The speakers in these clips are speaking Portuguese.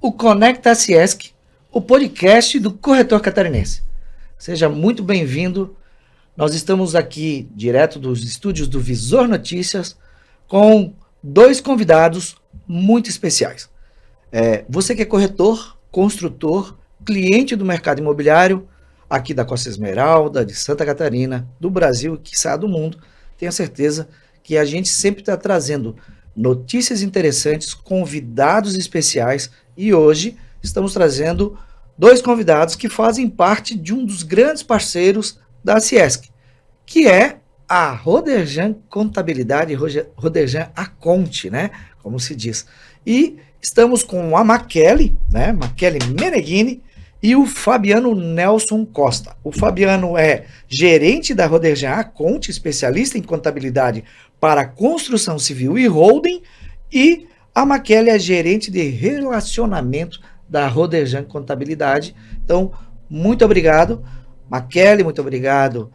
o Conecta Ciesc, o podcast do corretor catarinense. Seja muito bem-vindo. Nós estamos aqui direto dos estúdios do Visor Notícias com dois convidados muito especiais. Você que é corretor, construtor, cliente do mercado imobiliário, aqui da Costa Esmeralda, de Santa Catarina, do Brasil e quiçá do mundo, tenho certeza que a gente sempre está trazendo notícias interessantes, convidados especiais, e hoje estamos trazendo dois convidados que fazem parte de um dos grandes parceiros da Ciesc, que é a Roderjan Contabilidade, Roderjan Aconte, né? Como se diz. E estamos com a Makele, né? Makele Meneghini, e o Fabiano Nelson Costa. O Fabiano é gerente da Roderjan Aconte, especialista em contabilidade para construção civil e holding, e a Makele é gerente de relacionamento da Roderjan Contabilidade. Então, muito obrigado, Makele, muito obrigado,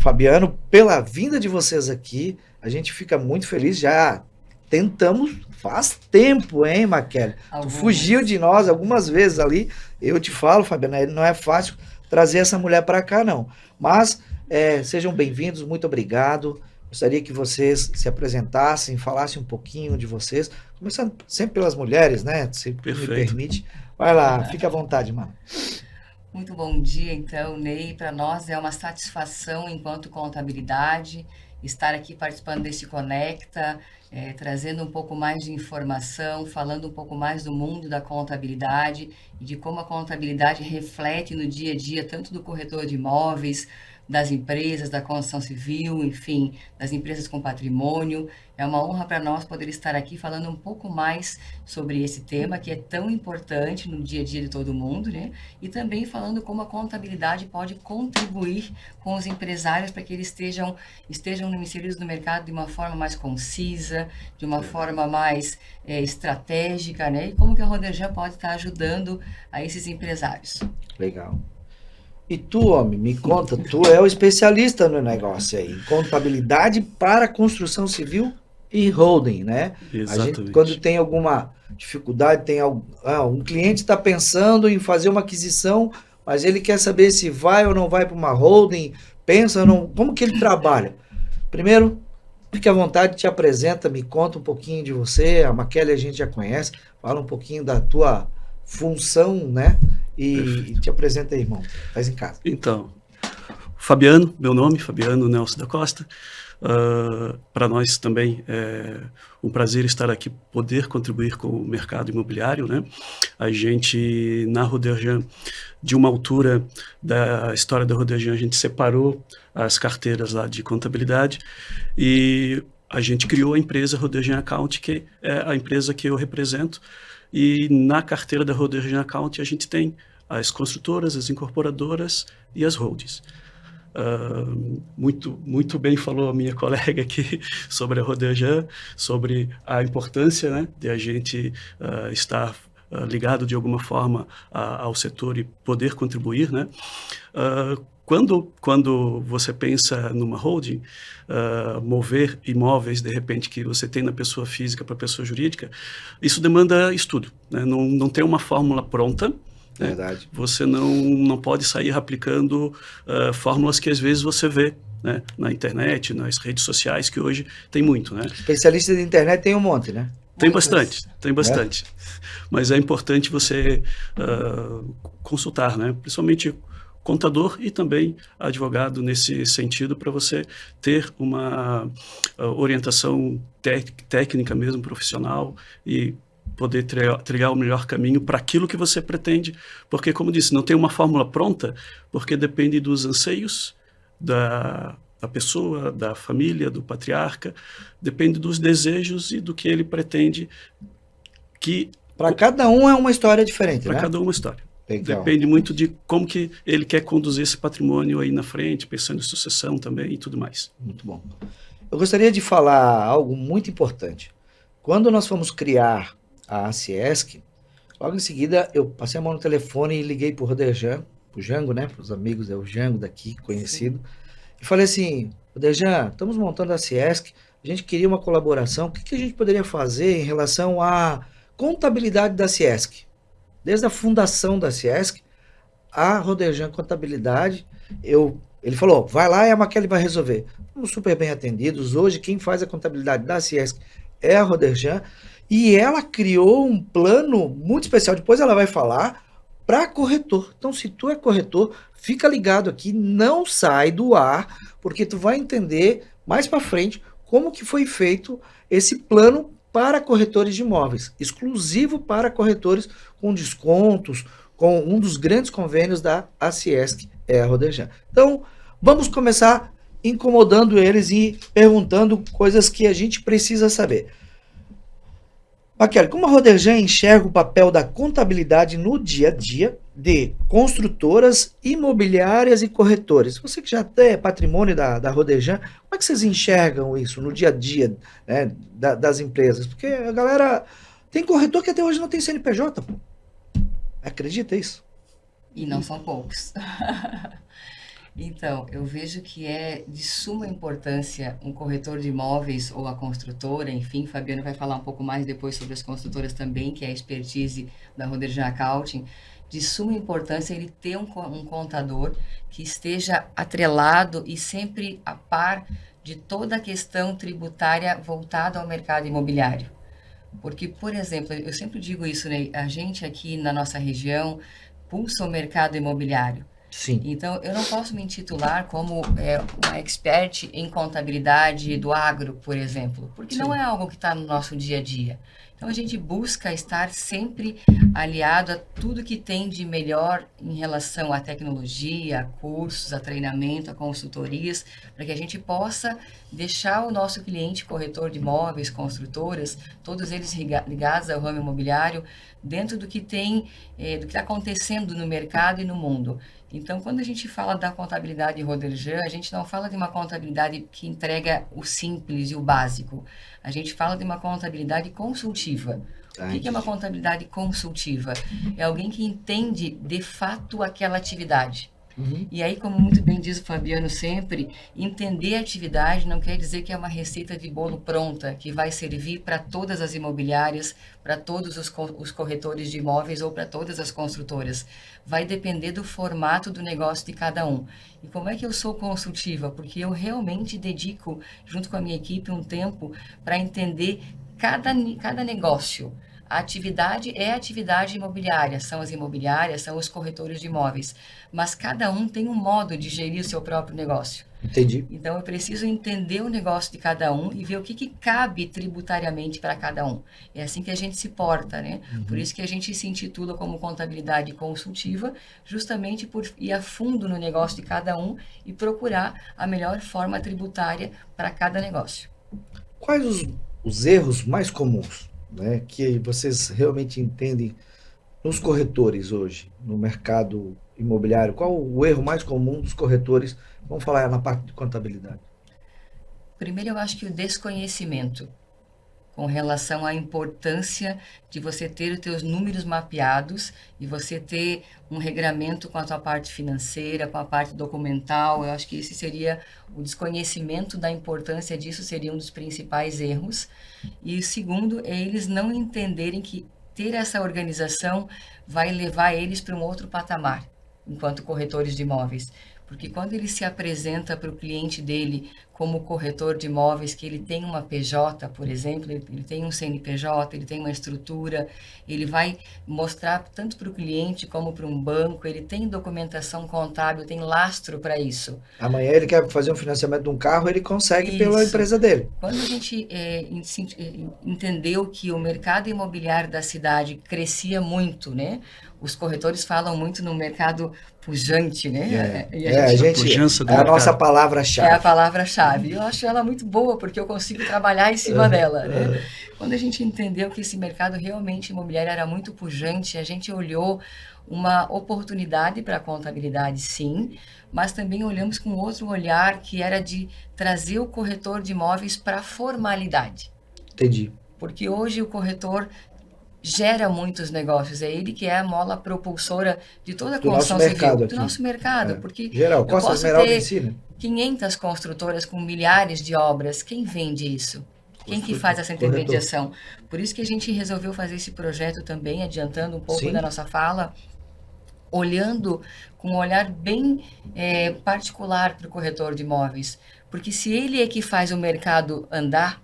Fabiano, pela vinda de vocês aqui. A gente fica muito feliz, já tentamos faz tempo, hein, Makele? Tu fugiu de nós algumas vezes ali. Eu te falo, Fabiano, não é fácil trazer essa mulher para cá, não. Mas sejam bem-vindos, muito obrigado. Gostaria que vocês se apresentassem, falassem um pouquinho de vocês, começando sempre pelas mulheres, né? Se me permite. Vai lá, fica à vontade, mano. Muito bom dia, então, Ney. Para nós é uma satisfação, enquanto contabilidade, estar aqui participando deste Conecta, trazendo um pouco mais de informação, falando um pouco mais do mundo da contabilidade e de como a contabilidade reflete no dia a dia, tanto do corretor de imóveis, das empresas, da construção civil, enfim, das empresas com patrimônio. É uma honra para nós poder estar aqui falando um pouco mais sobre esse tema que é tão importante no dia a dia de todo mundo, né? E também falando como a contabilidade pode contribuir com os empresários para que eles estejam inseridos no mercado de uma forma mais concisa, de uma forma mais estratégica, né? E como que a Roderjan pode estar ajudando a esses empresários. Legal. E tu, homem, me conta, tu é o especialista no negócio aí, em contabilidade para construção civil e holding, né? Exatamente. A gente, quando tem alguma dificuldade, um cliente está pensando em fazer uma aquisição, mas ele quer saber se vai ou não vai para uma holding, pensa ou não, como que ele trabalha? Primeiro, fique à vontade, te apresenta, me conta um pouquinho de você, a Makele a gente já conhece, fala um pouquinho da tua função, né? E te apresenta aí, irmão. Faz em casa. Então, Fabiano, meu nome, Fabiano Nelson da Costa. Para nós também é um prazer estar aqui, poder contribuir com o mercado imobiliário, né? A gente, na Roderjan, de uma altura da história da Roderjan, a gente separou as carteiras lá de contabilidade e a gente criou a empresa Roderjan Aconte, que é a empresa que eu represento. E na carteira da Roderjan Aconte a gente tem as construtoras, as incorporadoras e as holdings. Muito bem falou a minha colega aqui sobre a Roderjan, sobre a importância, né, de a gente estar ligado de alguma forma ao setor e poder contribuir, né? Quando você pensa numa holding, mover imóveis, de repente, que você tem na pessoa física para pessoa jurídica, isso demanda estudo, né? Não tem uma fórmula pronta. Verdade. Né? Você não pode sair aplicando fórmulas que às vezes você vê, né, na internet, nas redes sociais, que hoje tem muito. Né? Especialista de internet tem um monte, né? Tem bastante. Mas é importante você consultar, né? Principalmente contador e também advogado nesse sentido, para você ter uma orientação técnica mesmo, profissional, e poder trilhar o melhor caminho para aquilo que você pretende, porque, como disse, não tem uma fórmula pronta, porque depende dos anseios da pessoa, da família, do patriarca, depende dos desejos e do que ele pretende. Para cada um é uma história diferente, né? Para cada um uma história. Legal. Depende muito de como que ele quer conduzir esse patrimônio aí na frente, pensando em sucessão também e tudo mais. Muito bom. Eu gostaria de falar algo muito importante. Quando nós fomos criar a Ciesc, logo em seguida eu passei a mão no telefone e liguei para o Roderjan, para o Jango, né? Para os amigos, é o Jango daqui, conhecido. E falei assim, Roderjan, estamos montando a Ciesc, a gente queria uma colaboração, o que a gente poderia fazer em relação à contabilidade da Ciesc? desde a fundação da Ciesc, a Roderjan Contabilidade, ele falou, vai lá e a Maquele vai resolver. Estamos super bem atendidos. Hoje, quem faz a contabilidade da Ciesc é a Roderjan, e ela criou um plano muito especial, depois ela vai falar, para corretor. Então, se tu é corretor, fica ligado aqui, não sai do ar, porque tu vai entender mais para frente como que foi feito esse plano para corretores de imóveis, exclusivo para corretores com descontos, com um dos grandes convênios da Ciesc, é a Roderjan. Então, vamos começar incomodando eles e perguntando coisas que a gente precisa saber. Maquele, como a Roderjan enxerga o papel da contabilidade no dia a dia de construtoras, imobiliárias e corretores? Você que já é patrimônio da Roderjan, como é que vocês enxergam isso no dia a dia, né, das empresas? Porque a galera... Tem corretor que até hoje não tem CNPJ, pô. Acredita isso? E não são poucos. Então, eu vejo que é de suma importância um corretor de imóveis ou a construtora, enfim, Fabiano vai falar um pouco mais depois sobre as construtoras também, que é a expertise da Roderjan Accounting, de suma importância ele ter um contador que esteja atrelado e sempre a par de toda a questão tributária voltada ao mercado imobiliário. Porque, por exemplo, eu sempre digo isso, né? A gente aqui na nossa região pulsa o mercado imobiliário. Sim. Então, eu não posso me intitular como uma expert em contabilidade do agro, por exemplo, porque Sim. não é algo que está no nosso dia a dia. Então, a gente busca estar sempre aliado a tudo que tem de melhor em relação à tecnologia, a cursos, a treinamento, a consultorias, para que a gente possa deixar o nosso cliente, corretor de imóveis, construtoras, todos eles ligados ao ramo imobiliário, dentro do que tem, do que está acontecendo no mercado e no mundo. Então, quando a gente fala da contabilidade Roderjan, a gente não fala de uma contabilidade que entrega o simples e o básico. A gente fala de uma contabilidade consultiva. O que é uma contabilidade consultiva? É alguém que entende, de fato, aquela atividade. Uhum. E aí, como muito bem diz o Fabiano sempre, entender a atividade não quer dizer que é uma receita de bolo pronta, que vai servir para todas as imobiliárias, para todos os corretores de imóveis ou para todas as construtoras. Vai depender do formato do negócio de cada um. E como é que eu sou consultiva? Porque eu realmente dedico, junto com a minha equipe, um tempo para entender cada negócio. A atividade é a atividade imobiliária, são as imobiliárias, são os corretores de imóveis, mas cada um tem um modo de gerir o seu próprio negócio. Entendi. Então, eu preciso entender o negócio de cada um e ver o que cabe tributariamente para cada um. É assim que a gente se porta, né? Uhum. Por isso que a gente se intitula como contabilidade consultiva, justamente por ir a fundo no negócio de cada um e procurar a melhor forma tributária para cada negócio. Quais os erros mais comuns, né, que vocês realmente entendem nos corretores hoje, no mercado imobiliário? Qual o erro mais comum dos corretores? Vamos falar na parte de contabilidade. Primeiro, eu acho que o desconhecimento com relação à importância de você ter os teus números mapeados e você ter um regramento com a tua parte financeira, com a parte documental. Eu acho que esse seria o desconhecimento da importância disso, seria um dos principais erros. E o segundo é eles não entenderem que ter essa organização vai levar eles para um outro patamar, enquanto corretores de imóveis. Porque quando ele se apresenta para o cliente dele como corretor de imóveis, que ele tem uma PJ, por exemplo, ele tem um CNPJ, ele tem uma estrutura, ele vai mostrar tanto para o cliente como para um banco, ele tem documentação contábil, tem lastro para isso. Amanhã ele quer fazer um financiamento de um carro, ele consegue Isso. pela empresa dele. Quando a gente entendeu que o mercado imobiliário da cidade crescia muito, né? Os corretores falam muito no mercado pujante, né? A gente pujança do é a mercado. nossa palavra-chave. É a palavra-chave. Eu acho ela muito boa, porque eu consigo trabalhar em cima dela, né? Quando a gente entendeu que esse mercado realmente imobiliário era muito pujante, a gente olhou uma oportunidade para a contabilidade, sim, mas também olhamos com outro olhar, que era de trazer o corretor de imóveis para a formalidade. Entendi. Porque hoje o corretor gera muitos negócios, é ele que é a mola propulsora de toda a Do nosso construção mercado civil, aqui. do nosso mercado, porque Geral, eu Costa posso Esmeralda ter em si, né? 500 construtoras com milhares de obras, quem vende isso? Quem que faz essa intermediação? Por isso que a gente resolveu fazer esse projeto também, adiantando um pouco da nossa fala, olhando com um olhar bem particular para o corretor de imóveis. Porque se ele é que faz o mercado andar,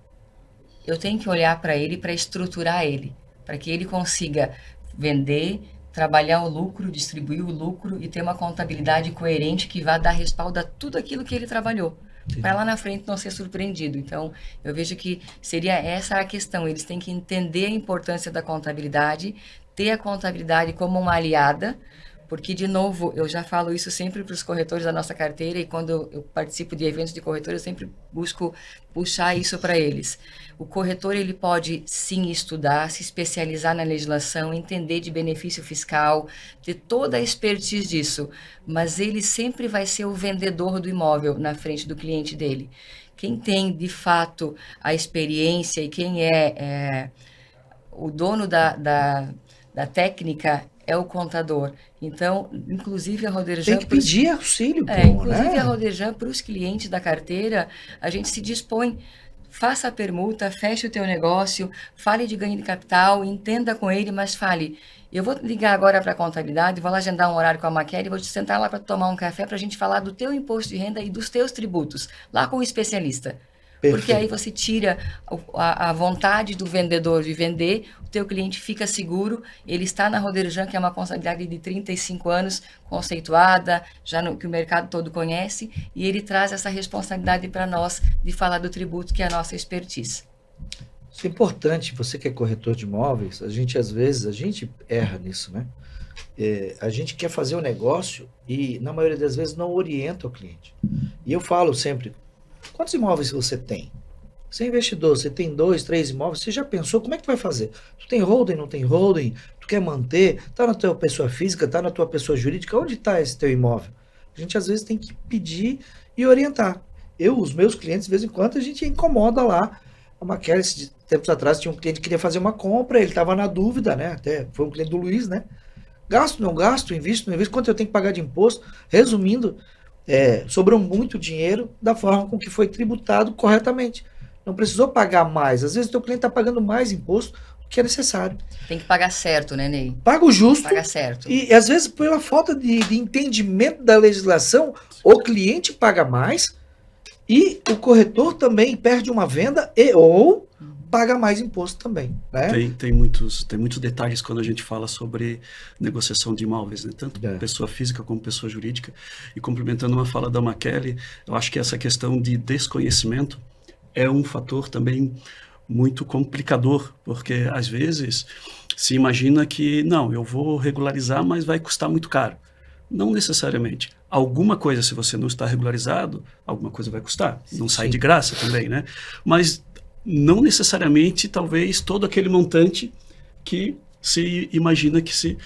eu tenho que olhar para ele para estruturar ele, para que ele consiga vender, trabalhar o lucro, distribuir o lucro e ter uma contabilidade coerente que vá dar respaldo a tudo aquilo que ele trabalhou, para lá na frente não ser surpreendido. Então, eu vejo que seria essa a questão. Eles têm que entender a importância da contabilidade, ter a contabilidade como uma aliada, porque, de novo, eu já falo isso sempre para os corretores da nossa carteira e quando eu participo de eventos de corretores, eu sempre busco puxar isso para eles. O corretor, ele pode, sim, estudar, se especializar na legislação, entender de benefício fiscal, ter toda a expertise disso, mas ele sempre vai ser o vendedor do imóvel na frente do cliente dele. Quem tem, de fato, a experiência e quem é o dono da técnica é o contador. Então, inclusive a Roderjan... Tem que pedir auxílio, inclusive a Roderjan, para os clientes da carteira, a gente se dispõe, faça a permuta, feche o teu negócio, fale de ganho de capital, entenda com ele, mas fale, eu vou ligar agora para a contabilidade, vou lá agendar um horário com a Maquele, vou te sentar lá para tomar um café para a gente falar do teu imposto de renda e dos teus tributos, lá com o especialista. Perfeito. Porque aí você tira a vontade do vendedor de vender, o teu cliente fica seguro, ele está na Roderjan, que é uma contabilidade de 35 anos, conceituada, que o mercado todo conhece, e ele traz essa responsabilidade para nós de falar do tributo, que é a nossa expertise. Isso é importante, você que é corretor de imóveis, às vezes, a gente erra nisso, né? A gente quer fazer um negócio e, na maioria das vezes, não orienta o cliente. E eu falo sempre, quantos imóveis você tem? Você é investidor, você tem 2, 3 imóveis, você já pensou como é que vai fazer? Tu tem holding, não tem holding? Tu quer manter? Está na tua pessoa física, está na tua pessoa jurídica? Onde está esse teu imóvel? A gente às vezes tem que pedir e orientar. Os meus clientes, de vez em quando, a gente incomoda lá. A Maquele, tempos atrás, tinha um cliente que queria fazer uma compra, ele estava na dúvida, né? Até foi um cliente do Luiz, né? Gasto, não gasto, invisto, não invisto, quanto eu tenho que pagar de imposto? Resumindo, sobrou muito dinheiro da forma com que foi tributado corretamente. Não precisou pagar mais. Às vezes o teu cliente está pagando mais imposto do que é necessário. Tem que pagar certo, né, Ney? Paga o justo. Paga certo. E às vezes, pela falta de entendimento da legislação, o cliente paga mais e o corretor também perde uma venda ou paga mais imposto também. Né? Tem muitos detalhes quando a gente fala sobre negociação de imóveis, né? Tanto pessoa física como pessoa jurídica. E complementando uma fala da Maquele, eu acho que essa questão de desconhecimento é um fator também muito complicador, porque às vezes se imagina que, não, eu vou regularizar, mas vai custar muito caro. Não necessariamente. Alguma coisa, se você não está regularizado, alguma coisa vai custar. Não sai de graça também, né? Mas não necessariamente, talvez, todo aquele montante que se imagina que se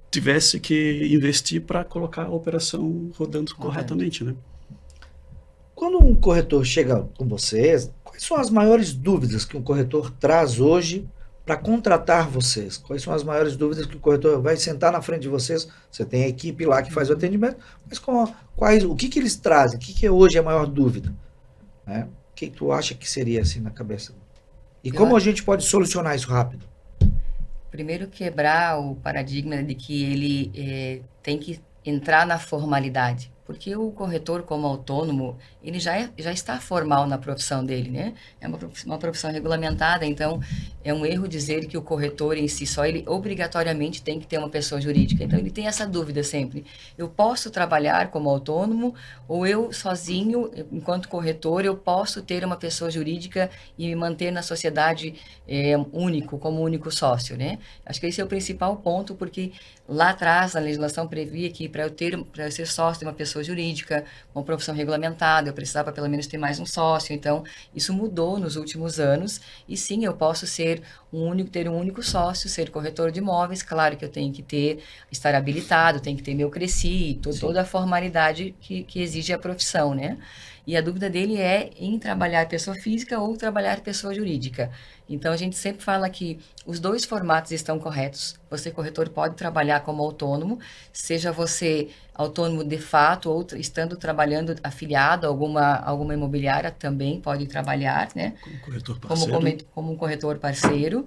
tivesse que investir para colocar a operação rodando corretamente, né? Quando um corretor chega com vocês, quais são as maiores dúvidas que um corretor traz hoje para contratar vocês? Quais são as maiores dúvidas que o corretor vai sentar na frente de vocês? Você tem a equipe lá que faz o atendimento, mas o que eles trazem? O que hoje é a maior dúvida? Né? O que tu acha que seria assim na cabeça? E como a gente pode solucionar isso rápido? Primeiro, quebrar o paradigma de que ele tem que entrar na formalidade. Porque o corretor, como autônomo, ele já está formal na profissão dele, né? É uma profissão regulamentada, então é um erro dizer que o corretor em si só, ele obrigatoriamente tem que ter uma pessoa jurídica. Então ele tem essa dúvida sempre. Eu posso trabalhar como autônomo ou eu sozinho, enquanto corretor, eu posso ter uma pessoa jurídica e me manter na sociedade como único sócio, né? Acho que esse é o principal ponto, porque lá atrás a legislação previa que para eu ser sócio de uma pessoa jurídica, uma profissão regulamentada, eu precisava pelo menos ter mais um sócio. Então, isso mudou nos últimos anos e sim, eu posso ser ter um único sócio, ser corretor de imóveis. Claro que eu tenho que estar habilitado, tenho que ter meu CRECI, toda a formalidade que exige a profissão, né? E a dúvida dele é em trabalhar pessoa física ou trabalhar pessoa jurídica. Então, a gente sempre fala que os dois formatos estão corretos. Você, corretor, pode trabalhar como autônomo, seja você autônomo de fato ou estando trabalhando afiliado a alguma imobiliária, também pode trabalhar, né? Como corretor parceiro. Como um corretor parceiro.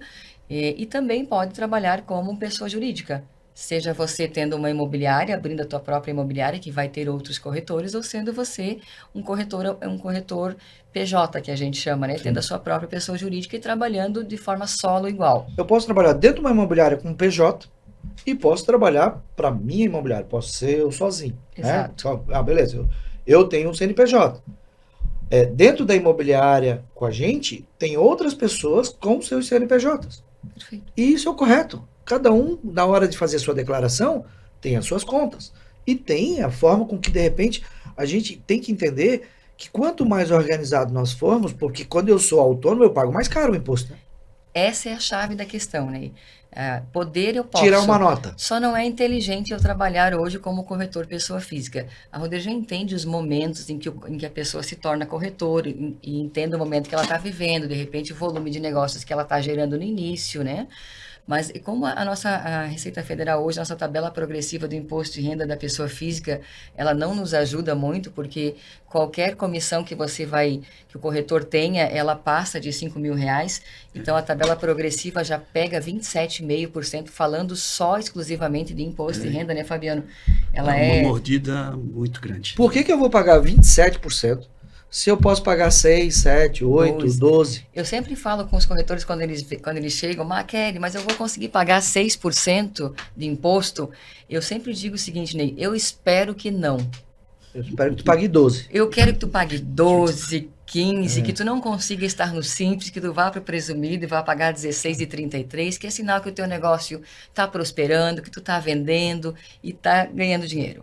E também pode trabalhar como pessoa jurídica. Seja você tendo uma imobiliária, abrindo a tua própria imobiliária, que vai ter outros corretores, ou sendo você um corretor PJ, que a gente chama, né? Sim. Tendo a sua própria pessoa jurídica e trabalhando de forma solo igual. Eu posso trabalhar dentro de uma imobiliária com PJ e posso trabalhar para minha imobiliária. Posso ser eu sozinho. Exato. Né? Beleza. Eu tenho um CNPJ. Dentro da imobiliária com a gente, tem outras pessoas com seus CNPJs. Perfeito. E isso é o correto. Cada um, na hora de fazer a sua declaração, tem as suas contas. E tem a forma com que, de repente, a gente tem que entender que quanto mais organizado nós formos, porque quando eu sou autônomo, eu pago mais caro o imposto. Né? Essa é a chave da questão, né? Poder eu posso. Tirar uma nota. Só não é inteligente eu trabalhar hoje como corretor pessoa física. A Roder já entende os momentos em que a pessoa se torna corretor e entende o momento que ela está vivendo, de repente o volume de negócios que ela está gerando no início, né? Mas como a Receita Federal hoje, a nossa tabela progressiva do imposto de renda da pessoa física, ela não nos ajuda muito, porque qualquer comissão que o corretor tenha, ela passa de R$5.000. Então, a tabela progressiva já pega 27,5%, falando só exclusivamente de imposto de renda, né, Fabiano? Ela é uma mordida muito grande. Por que eu vou pagar 27%? Se eu posso pagar 6, 7, 8, 12. Eu sempre falo com os corretores quando eles chegam, Kelly, mas eu vou conseguir pagar 6% de imposto? Eu sempre digo o seguinte, Ney, eu espero que não. Eu espero que tu pague 12. Eu quero que tu pague 12, 15, que tu não consiga estar no Simples, que tu vá para o presumido e vá pagar 16,33, que é sinal que o teu negócio está prosperando, que tu está vendendo e está ganhando dinheiro.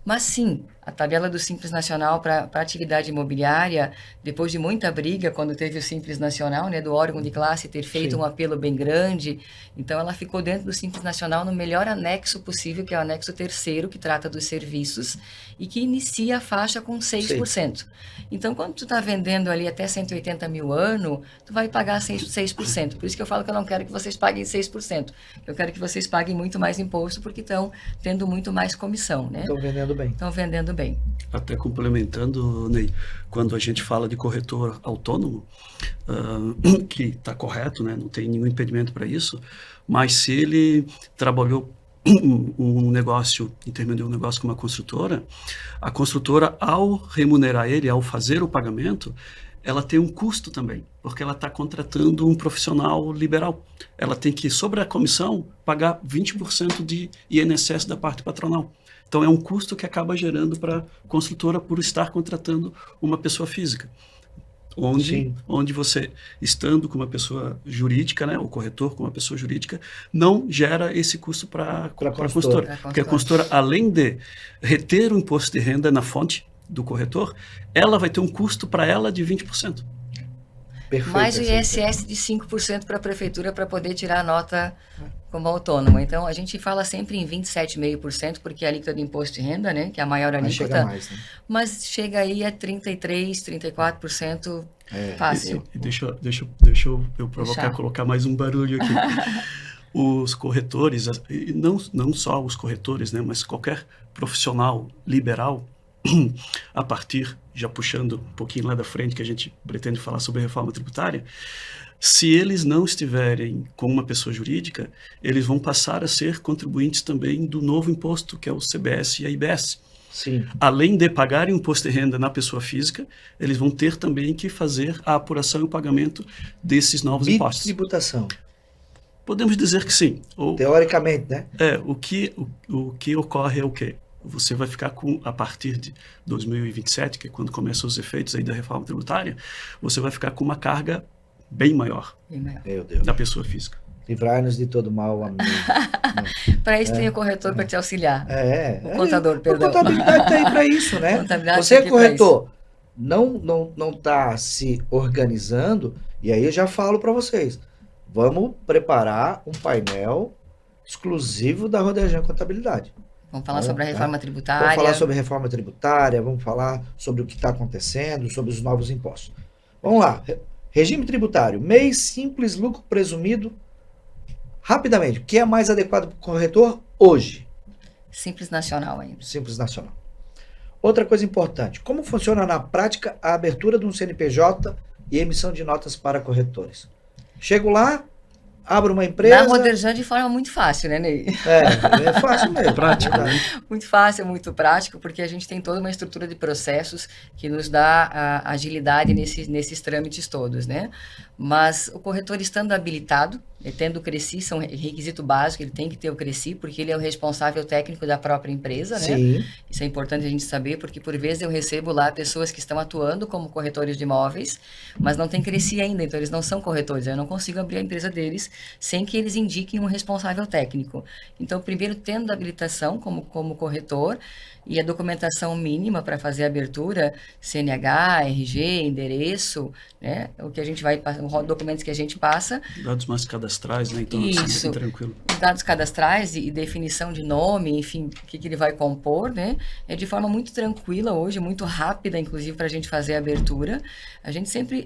Mas sim, a tabela do Simples Nacional para atividade imobiliária, depois de muita briga, quando teve o Simples Nacional, né, do órgão de classe ter feito um apelo bem grande, então ela ficou dentro do Simples Nacional no melhor anexo possível, que é o anexo 3º, que trata dos serviços, e que inicia a faixa com 6%. Sim. Então, quando tu está vendendo ali até 180 mil ano, tu vai pagar 6%. Por isso que eu falo que eu não quero que vocês paguem 6%. Eu quero que vocês paguem muito mais imposto, porque estão tendo muito mais comissão, né? Estão vendendo bem. Estão vendendo bem. Até complementando, Ney, quando a gente fala de corretor autônomo, que está correto, né, não tem nenhum impedimento para isso, mas se ele trabalhou um negócio, intermediou um negócio com uma construtora, a construtora, ao remunerar ele, ao fazer o pagamento, ela tem um custo também, porque ela está contratando um profissional liberal. Ela tem que, sobre a comissão, pagar 20% de INSS da parte patronal. Então, é um custo que acaba gerando para a construtora por estar contratando uma pessoa física. Onde você, estando com uma pessoa jurídica, né, o corretor com uma pessoa jurídica, não gera esse custo para a consultora. Porque a consultora, além de reter o imposto de renda na fonte do corretor, ela vai ter um custo para ela de 20%. Perfeito, mais o ISS de 5% para a prefeitura para poder tirar a nota como autônomo. Então, a gente fala sempre em 27,5%, porque é a alíquota do imposto de renda, né, que é a maior alíquota, mais, né? Mas chega aí a 33%, 34% fácil. E deixa eu provocar, colocar mais um barulho aqui. Os corretores, e não só os corretores, né, mas qualquer profissional liberal, a partir, já puxando um pouquinho lá da frente, que a gente pretende falar sobre a reforma tributária, se eles não estiverem com uma pessoa jurídica, eles vão passar a ser contribuintes também do novo imposto, que é o CBS e a IBS. Sim. Além de pagarem o imposto de renda na pessoa física, eles vão ter também que fazer a apuração e o pagamento desses novos impostos. Tributação. Podemos dizer que sim. Teoricamente, né? O que ocorre é o quê? Você vai ficar com, a partir de 2027, que é quando começam os efeitos aí da reforma tributária, você vai ficar com uma carga bem maior, Meu Deus, da pessoa física. Livrai-nos de todo mal, amém. Para isso tem o corretor para te auxiliar. O contador, perdão. A contabilidade está aí para isso, né? Você é corretor, não está se organizando, e aí eu já falo para vocês, vamos preparar um painel exclusivo da Roderjan Contabilidade. Vamos falar sobre a reforma tributária. Vamos falar sobre a reforma tributária, vamos falar sobre o que está acontecendo, sobre os novos impostos. Vamos lá. Regime tributário, MEI, simples, lucro presumido. Rapidamente, o que é mais adequado para o corretor hoje? Simples nacional ainda. Simples nacional. Outra coisa importante, como funciona na prática a abertura de um CNPJ e emissão de notas para corretores? Chego lá, abro uma empresa... Na Roderjan de forma muito fácil, né, Ney? É fácil mesmo. Prático, né? Muito fácil, muito prático, porque a gente tem toda uma estrutura de processos que nos dá a agilidade nesses trâmites todos, né? Mas o corretor estando habilitado, tendo o CRECI, são requisito básico, ele tem que ter o CRECI, porque ele é o responsável técnico da própria empresa, né? Sim. Isso é importante a gente saber, porque por vezes eu recebo lá pessoas que estão atuando como corretores de imóveis, mas não tem CRECI ainda, então eles não são corretores, eu não consigo abrir a empresa deles sem que eles indiquem um responsável técnico. Então, primeiro, tendo a habilitação como corretor e a documentação mínima para fazer a abertura, CNH, RG, endereço, né? O que a gente vai, os documentos que a gente passa. Dados mais cadastrais, né? Então, Isso. assim, tranquilo. Os dados cadastrais e definição de nome, enfim, o que ele vai compor, né? É de forma muito tranquila hoje, muito rápida, inclusive, para a gente fazer a abertura. A gente sempre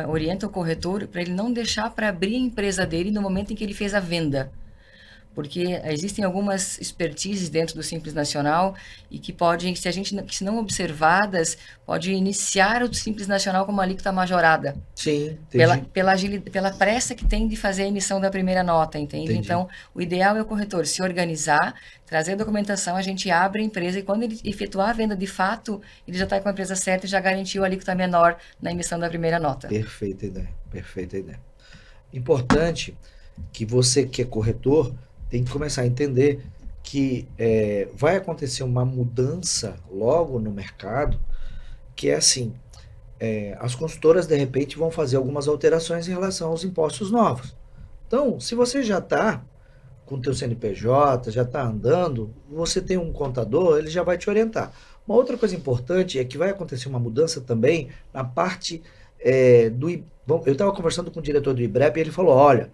orienta o corretor para ele não deixar para abrir a empresa dele no momento em que ele fez a venda. Porque existem algumas expertises dentro do Simples Nacional e que podem, se não observadas, pode iniciar o Simples Nacional com uma alíquota majorada. Sim, pela pressa que tem de fazer a emissão da primeira nota, entende? Entendi. Então, o ideal é o corretor se organizar, trazer a documentação, a gente abre a empresa e quando ele efetuar a venda de fato, ele já está com a empresa certa e já garantiu a alíquota menor na emissão da primeira nota. Perfeita ideia, perfeita ideia. Importante que você que é corretor tem que começar a entender que vai acontecer uma mudança logo no mercado, que é assim, as consultoras de repente vão fazer algumas alterações em relação aos impostos novos. Então, se você já está com o teu CNPJ, já está andando, você tem um contador, ele já vai te orientar. Uma outra coisa importante é que vai acontecer uma mudança também na parte eu estava conversando com o diretor do IBREP e ele falou, olha,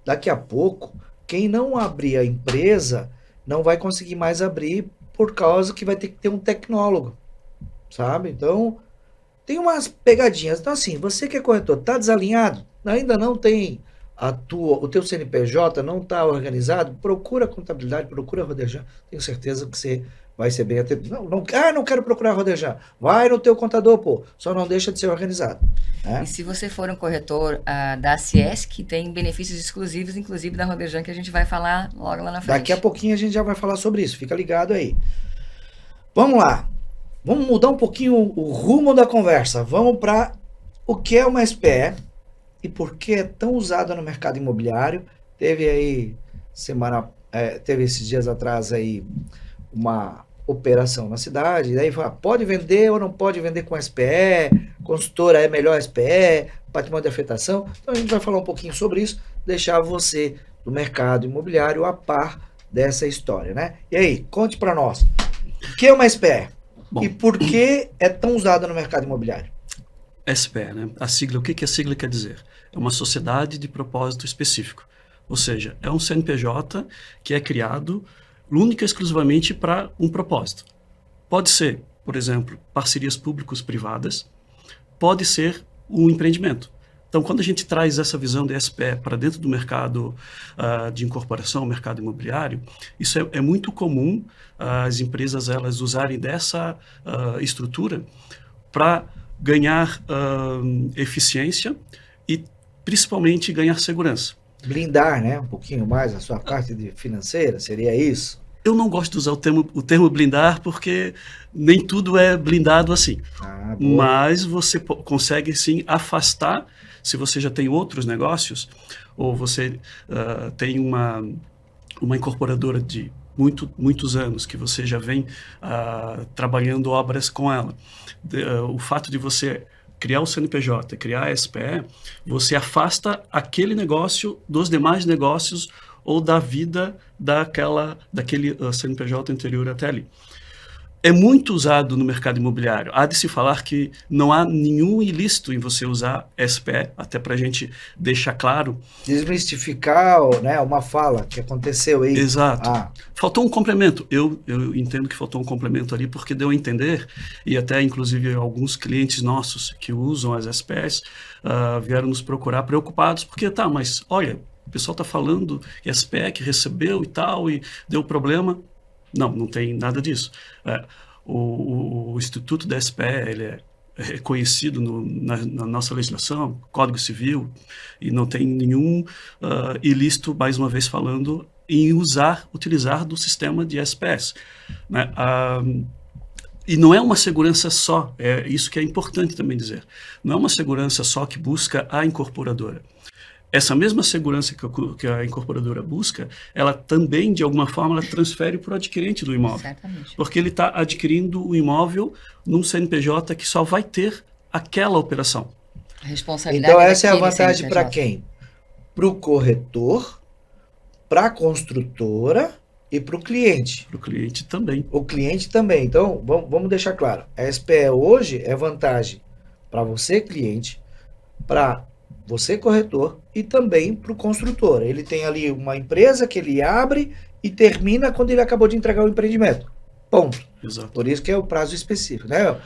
daqui a pouco quem não abrir a empresa não vai conseguir mais abrir por causa que vai ter que ter um tecnólogo, sabe? Então, tem umas pegadinhas. Então, assim, você que é corretor, está desalinhado, ainda não tem o teu CNPJ, não está organizado, procura a contabilidade, procura a Roderjan, tenho certeza que você vai ser bem atendido. Não quero procurar a Roderjan. Vai no teu contador, pô, só não deixa de ser organizado. Né? E se você for um corretor da ACS, que tem benefícios exclusivos, inclusive da Roderjan, que a gente vai falar logo lá na frente. Daqui a pouquinho a gente já vai falar sobre isso, fica ligado aí. Vamos lá, vamos mudar um pouquinho o rumo da conversa, vamos para o que é uma SPE e por que é tão usada no mercado imobiliário. Teve aí, teve esses dias atrás aí uma operação na cidade, daí fala, pode vender ou não pode vender com SPE, consultora é melhor SPE, patrimônio de afetação. Então a gente vai falar um pouquinho sobre isso, deixar você do mercado imobiliário a par dessa história, né? E aí, conte para nós, o que é uma SPE? Bom, E por que é tão usada no mercado imobiliário? SPE, né? A sigla, o que a sigla quer dizer? É uma sociedade de propósito específico. Ou seja, é um CNPJ que é criado única e exclusivamente para um propósito. Pode ser, por exemplo, parcerias públicos-privadas, pode ser um empreendimento. Então, quando a gente traz essa visão de SPE para dentro do mercado de incorporação, mercado imobiliário, isso é muito comum as empresas elas usarem dessa estrutura para ganhar eficiência e, principalmente, ganhar segurança. Blindar, né? Um pouquinho mais a sua parte financeira, seria isso? Eu não gosto de usar o termo blindar porque nem tudo é blindado assim. Mas você consegue sim afastar, se você já tem outros negócios, ou você tem uma incorporadora de muitos anos, que você já vem trabalhando obras com ela. O fato de você criar o CNPJ, criar a SPE, você afasta aquele negócio dos demais negócios ou da vida daquele CNPJ anterior até ali. é muito usado no mercado imobiliário. Há de se falar que não há nenhum ilícito em você usar SPE, até para a gente deixar claro. Desmistificar, né, uma fala que aconteceu aí. Exato. Faltou um complemento. Eu entendo que faltou um complemento ali, porque deu a entender, e até inclusive alguns clientes nossos que usam as SPS vieram nos procurar preocupados, porque mas olha, o pessoal está falando que SPE que recebeu e tal, e deu problema. Não tem nada disso. O Instituto da SPE, ele é reconhecido na nossa legislação, Código Civil, e não tem nenhum ilícito, mais uma vez falando, em utilizar do sistema de SPS. Né? E não é uma segurança só, é isso que é importante também dizer. Não é uma segurança só que busca a incorporadora. Essa mesma segurança que a incorporadora busca, ela também, de alguma forma, ela transfere para o adquirente do imóvel. Certamente. Porque ele está adquirindo o imóvel num CNPJ que só vai ter aquela operação. A responsabilidade então, essa é a vantagem CNPJ. para quem? Para o corretor, para a construtora e para o cliente. Para o cliente também. O cliente também. Então, vamos deixar claro. A SPE hoje é vantagem para você, cliente, para você, corretor, e também para o construtor. Ele tem ali uma empresa que ele abre e termina quando ele acabou de entregar o empreendimento. Ponto. Exato. Por isso que é o prazo específico, né?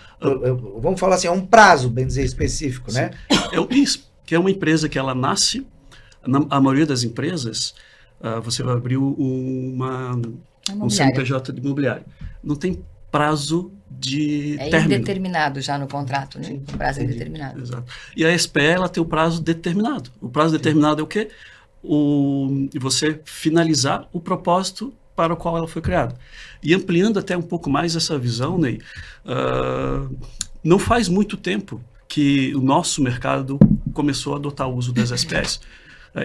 Vamos falar assim, é um prazo, bem dizer, específico, Sim. né? Isso, que é uma empresa que ela nasce, a maioria das empresas, você vai abrir um CNPJ de imobiliário. Não tem prazo de término. Indeterminado já no contrato, né? Sim, prazo indeterminado. Exato. E a SPE, ela tem o prazo determinado. O prazo determinado é o quê? Você finalizar o propósito para o qual ela foi criada. E ampliando até um pouco mais essa visão, Ney, não faz muito tempo que o nosso mercado começou a adotar o uso das SPS.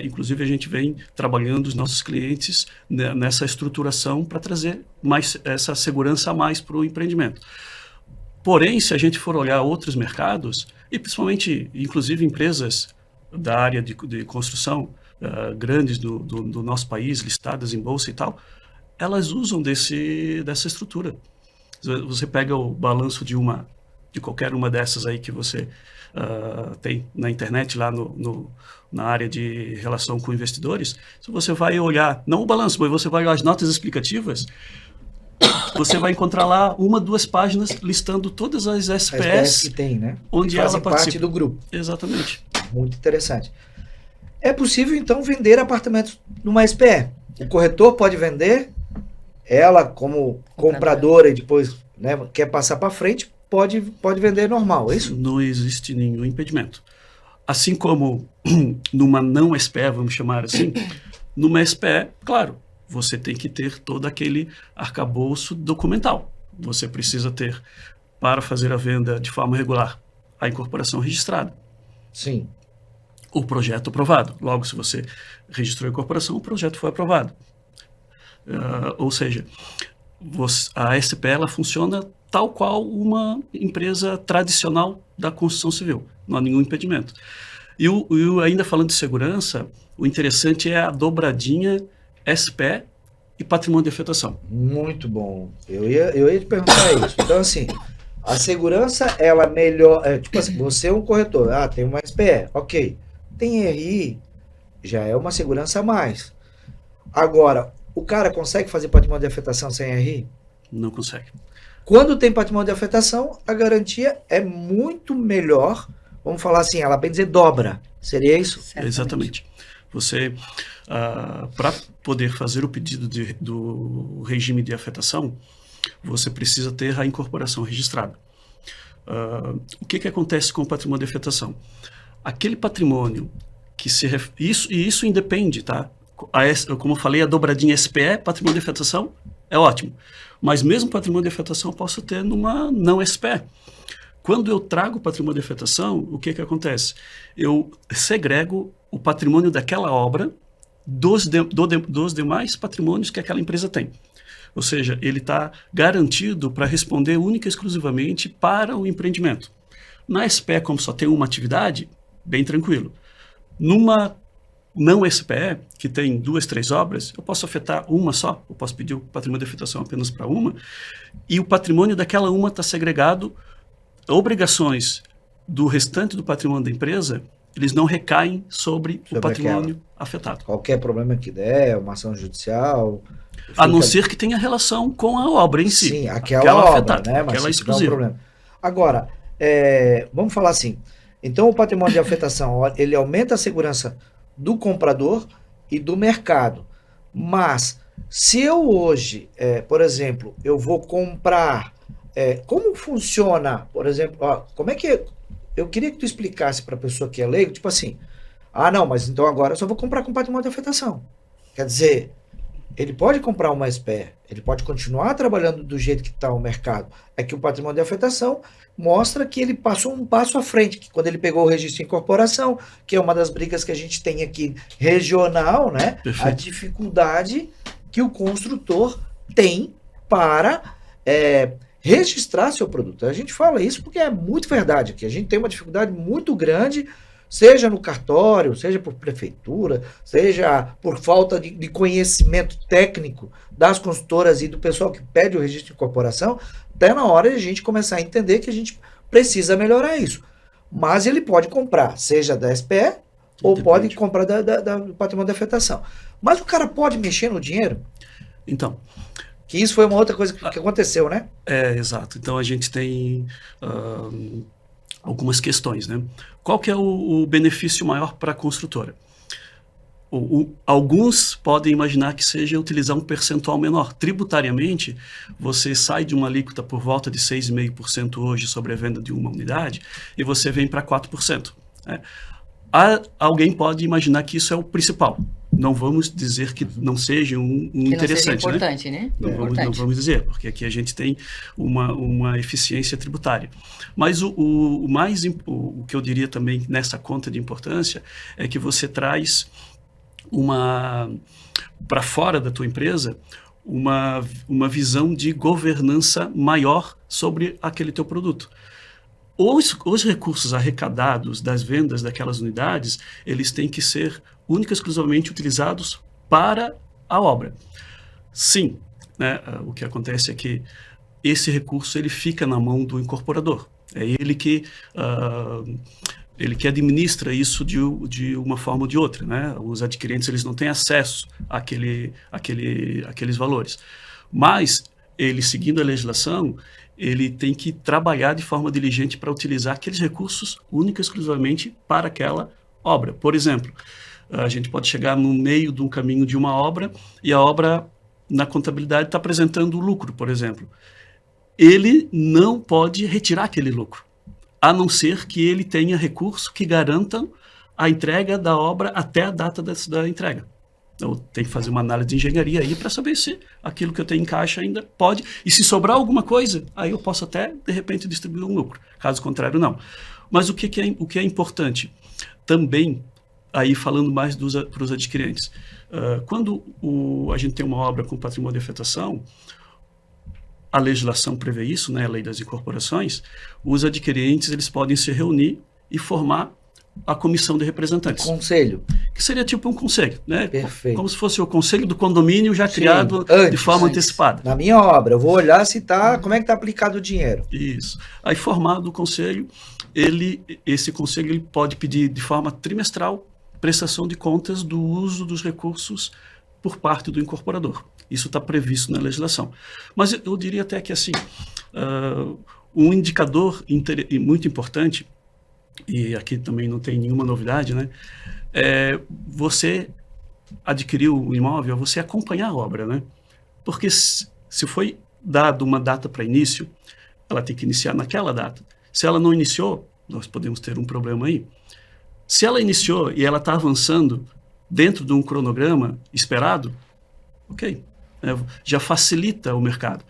Inclusive, a gente vem trabalhando os nossos clientes nessa estruturação para trazer mais essa segurança a mais para o empreendimento. Porém, se a gente for olhar outros mercados, e principalmente, inclusive, empresas da área de construção, grandes do nosso país, listadas em bolsa e tal, elas usam dessa estrutura. Você pega o balanço de qualquer uma dessas aí que você tem na internet, lá na área de relação com investidores, se você vai olhar, não o balanço, mas você vai olhar as notas explicativas, você vai encontrar lá 1, 2 páginas listando todas as SPS que tem, né? Onde ela participa. Parte do grupo. Exatamente. Muito interessante. É possível, então, vender apartamentos numa SPE. O corretor pode vender, ela como compradora e depois, né, quer passar para frente, pode vender normal, é isso? Não existe nenhum impedimento. Assim como numa não SPE, vamos chamar assim, numa SPE, claro, você tem que ter todo aquele arcabouço documental. Você precisa ter, para fazer a venda de forma regular, a incorporação registrada. Sim. O projeto aprovado. Logo, se você registrou a incorporação, o projeto foi aprovado. Ou seja, a SPE ela funciona tal qual uma empresa tradicional da construção civil. Não há nenhum impedimento. E ainda falando de segurança, o interessante é a dobradinha SPE e patrimônio de afetação. Muito bom. Eu ia te perguntar isso. Então, assim, a segurança, ela melhor... tipo assim, você é um corretor. Tem uma SPE. Ok. Tem RI, já é uma segurança a mais. Agora, o cara consegue fazer patrimônio de afetação sem RI? Não consegue. Quando tem patrimônio de afetação, a garantia é muito melhor. Vamos falar assim, ela bem dizer dobra. Seria isso? Certamente. Exatamente. Você, para poder fazer o pedido do regime de afetação, você precisa ter a incorporação registrada. O que acontece com o patrimônio de afetação? Aquele patrimônio que isso independe, tá? Como eu falei, a dobradinha SPE, patrimônio de afetação, é ótimo. Mas mesmo patrimônio de afetação eu posso ter numa não SPE. Quando eu trago patrimônio de afetação, o que acontece? Eu segrego o patrimônio daquela obra dos demais patrimônios que aquela empresa tem. Ou seja, ele está garantido para responder única e exclusivamente para o empreendimento. Na SPE, como só tem uma atividade, bem tranquilo. Numa não SPE, que tem 2, 3 obras, eu posso afetar uma só, eu posso pedir o patrimônio de afetação apenas para uma, e o patrimônio daquela uma está segregado, obrigações do restante do patrimônio da empresa, eles não recaem sobre o patrimônio afetado. Qualquer problema que der, uma ação judicial... A não ser que tenha relação com a obra em si. Sim, aquela obra, afetada, né? Mas aquela isso exclusiva. não é um problema. Agora, vamos falar assim, então o patrimônio de afetação, ele aumenta a segurança do comprador e do mercado. Mas, se eu hoje, por exemplo, eu vou comprar, como funciona, por exemplo, como é que... Eu queria que tu explicasse para a pessoa que é leigo, tipo assim, não, mas então agora eu só vou comprar com patrimônio de afetação. Quer dizer, ele pode comprar uma SPE, ele pode continuar trabalhando do jeito que está o mercado. É que o patrimônio de afetação mostra que ele passou um passo à frente, que quando ele pegou o registro de incorporação, que é uma das brigas que a gente tem aqui regional, né? Perfeito. A dificuldade que o construtor tem para registrar seu produto. A gente fala isso porque é muito verdade aqui. A gente tem uma dificuldade muito grande, seja no cartório, seja por prefeitura, seja por falta de conhecimento técnico das consultoras e do pessoal que pede o registro de incorporação, até na hora de a gente começar a entender que a gente precisa melhorar isso. Mas ele pode comprar, seja da SPE ou pode comprar do patrimônio de afetação. Mas o cara pode mexer no dinheiro? Então... Que isso foi uma outra coisa que aconteceu, né? Exato. Então a gente tem algumas questões, né? Qual que é o benefício maior para a construtora? Alguns podem imaginar que seja utilizar um percentual menor. Tributariamente, você sai de uma alíquota por volta de 6,5% hoje sobre a venda de uma unidade e você vem para 4%. Né? Alguém pode imaginar que isso é o principal. Não vamos dizer que não seja um interessante, não seja importante, né? Não vamos dizer, porque aqui a gente tem uma eficiência tributária. Mas o que eu diria também nessa conta de importância é que você traz para fora da tua empresa uma visão de governança maior sobre aquele teu produto. Os recursos arrecadados das vendas daquelas unidades, eles têm que ser única e exclusivamente utilizados para a obra. Sim, né, o que acontece é que esse recurso ele fica na mão do incorporador. É ele que administra isso de uma forma ou de outra. Né? Os adquirentes eles não têm acesso àqueles valores. Mas ele, seguindo a legislação, ele tem que trabalhar de forma diligente para utilizar aqueles recursos única e exclusivamente para aquela obra. Por exemplo, a gente pode chegar no meio de um caminho de uma obra e a obra, na contabilidade, está apresentando lucro, por exemplo. Ele não pode retirar aquele lucro, a não ser que ele tenha recurso que garantam a entrega da obra até a data da entrega. Eu tenho que fazer uma análise de engenharia aí para saber se aquilo que eu tenho em caixa ainda pode. E se sobrar alguma coisa, aí eu posso até, de repente, distribuir um lucro. Caso contrário, não. Mas o que é importante? Também, aí falando mais para os adquirentes. Quando a gente tem uma obra com patrimônio de afetação, a legislação prevê isso, né, a lei das incorporações, os adquirentes eles podem se reunir e formar a comissão de representantes. Conselho. Que seria tipo um conselho, né? Perfeito. Como se fosse o conselho do condomínio já criado de forma antecipada. Na minha obra, eu vou olhar se como é que está aplicado o dinheiro. Isso. Aí, formado o conselho, esse conselho ele pode pedir de forma trimestral prestação de contas do uso dos recursos por parte do incorporador. Isso está previsto na legislação. Mas eu diria até que assim, um indicador muito importante, e aqui também não tem nenhuma novidade, né? Você adquiriu o imóvel, você acompanhar a obra, né? Porque se foi dado uma data para início, ela tem que iniciar naquela data. Se ela não iniciou, nós podemos ter um problema aí. Se ela iniciou e ela está avançando dentro de um cronograma esperado, ok, já facilita o mercado.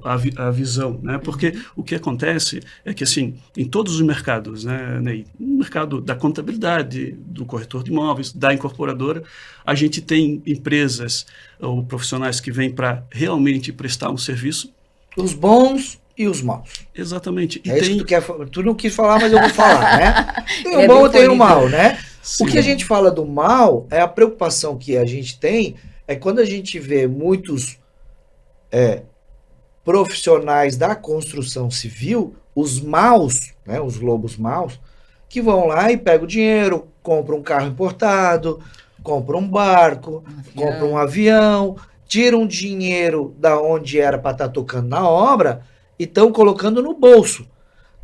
A visão, né? Porque o que acontece é que, assim, em todos os mercados, né, Ney, no mercado da contabilidade, do corretor de imóveis, da incorporadora, a gente tem empresas ou profissionais que vêm para realmente prestar um serviço. Os bons e os maus. Exatamente. Isso que tu não quis falar, mas eu vou falar, né? Tem o bom e tem o polido. mal, né? Sim. O que a gente fala do mal é a preocupação que a gente tem é quando a gente vê muitos profissionais da construção civil, os maus, né, os lobos maus, que vão lá e pegam o dinheiro, compram um carro importado, compram um barco, compram um avião, tiram dinheiro da onde era para estar tocando na obra e estão colocando no bolso.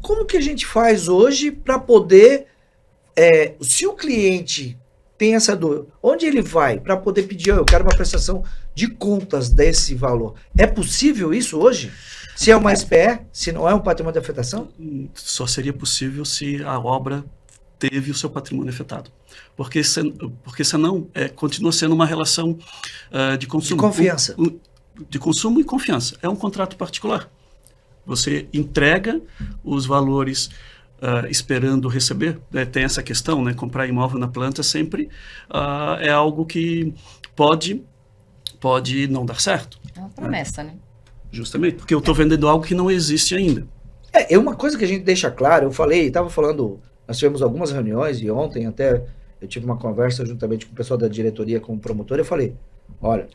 Como que a gente faz hoje para poder, se o cliente tem essa dúvida, onde ele vai para poder pedir, eu quero uma prestação de contas desse valor? É possível isso hoje? Se é uma SPE, se não é um patrimônio de afetação? Só seria possível se a obra teve o seu patrimônio afetado. Porque senão continua sendo uma relação de consumo. De confiança. De consumo e confiança. É um contrato particular. Você entrega os valores esperando receber. Tem essa questão, né? Comprar imóvel na planta sempre é algo que pode não dar certo. É uma promessa, né? Justamente, porque eu estou vendendo algo que não existe ainda. É uma coisa que a gente deixa claro, estava falando, nós tivemos algumas reuniões e ontem até eu tive uma conversa juntamente com o pessoal da diretoria, com o promotor, e eu falei, olha,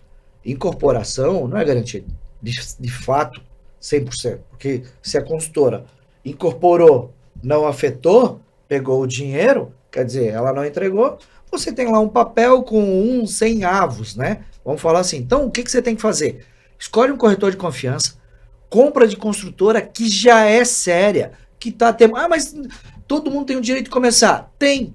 incorporação não é garantido, de fato, 100%, porque se a consultora incorporou, não afetou, pegou o dinheiro, quer dizer, ela não entregou, você tem lá um papel com 100 avos, né? Vamos falar assim, então o que você tem que fazer? Escolhe um corretor de confiança, compra de construtora que já é séria, que tá tendo... mas todo mundo tem o direito de começar. Tem.